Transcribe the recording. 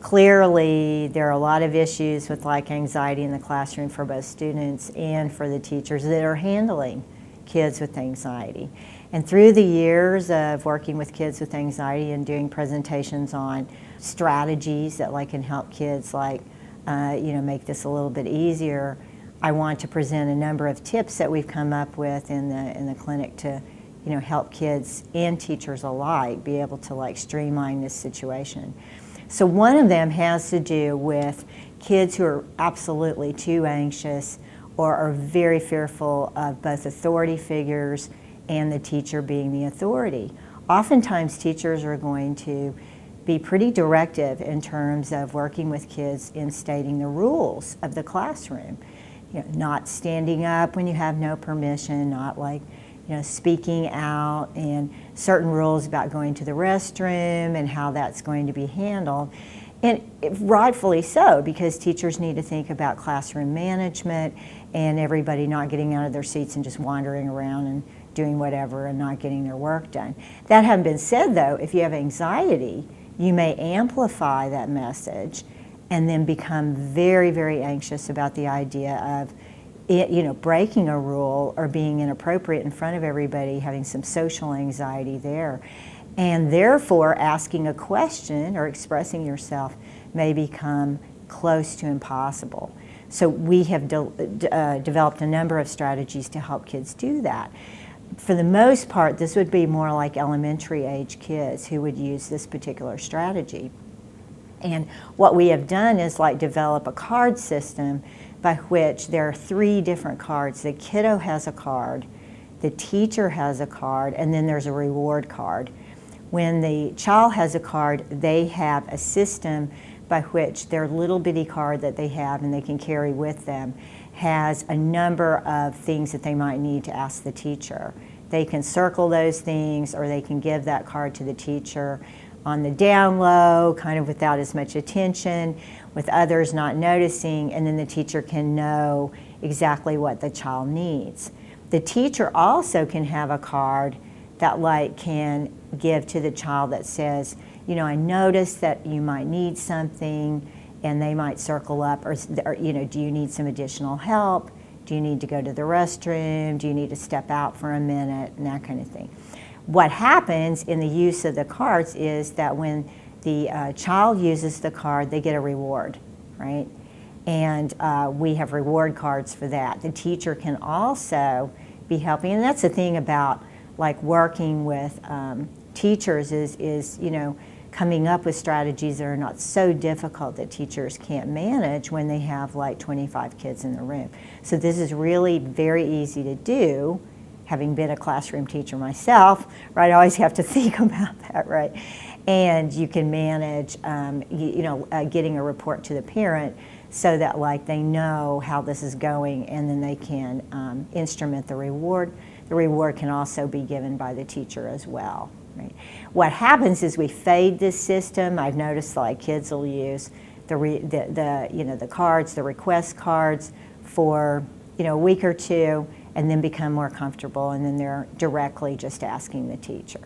Clearly, there are a lot of issues with like anxiety in the classroom for both students and for the teachers that are handling kids with anxiety. And through the years of working with kids with anxiety and doing presentations on strategies that like can help kids like, make this a little bit easier, I want to present a number of tips that we've come up with in the clinic to, help kids and teachers alike be able to like streamline this situation. So one of them has to do with kids who are absolutely too anxious or are very fearful of both authority figures and the teacher being the authority. Oftentimes teachers are going to be pretty directive in terms of working with kids in stating the rules of the classroom. Not standing up when you have no permission, not like, speaking out, and certain rules about going to the restroom and how that's going to be handled. And rightfully so, because teachers need to think about classroom management and everybody not getting out of their seats and just wandering around and doing whatever and not getting their work done. That having been said though, if you have anxiety, you may amplify that message and then become very, very anxious about the idea of breaking a rule or being inappropriate in front of everybody, having some social anxiety there. And therefore, asking a question or expressing yourself may become close to impossible. So we have developed a number of strategies to help kids do that. For the most part, this would be more like elementary age kids who would use this particular strategy. And what we have done is like develop a card system by which there are 3 different cards. The kiddo has a card, the teacher has a card, and then there's a reward card. When the child has a card, they have a system by which their little bitty card that they have and they can carry with them has a number of things that they might need to ask the teacher. They can circle those things or they can give that card to the teacher on the down low, kind of without as much attention, with others not noticing, and then the teacher can know exactly what the child needs. The teacher also can have a card that like can give to the child that says, I noticed that you might need something, and they might circle up, or do you need some additional help? Do you need to go to the restroom? Do you need to step out for a minute? And that kind of thing. What happens in the use of the cards is that when the child uses the card, they get a reward, right? And we have reward cards for that. The teacher can also be helping, and that's the thing about like working with teachers is coming up with strategies that are not so difficult that teachers can't manage when they have like 25 kids in the room. So this is really very easy to do. Having been a classroom teacher myself, right, I always have to think about that, right? And you can manage, getting a report to the parent so that like they know how this is going, and then they can instrument the reward. The reward can also be given by the teacher as well, right? What happens is we fade this system. I've noticed like kids will use the cards, the request cards for a week or two, and then become more comfortable, and then they're directly just asking the teacher.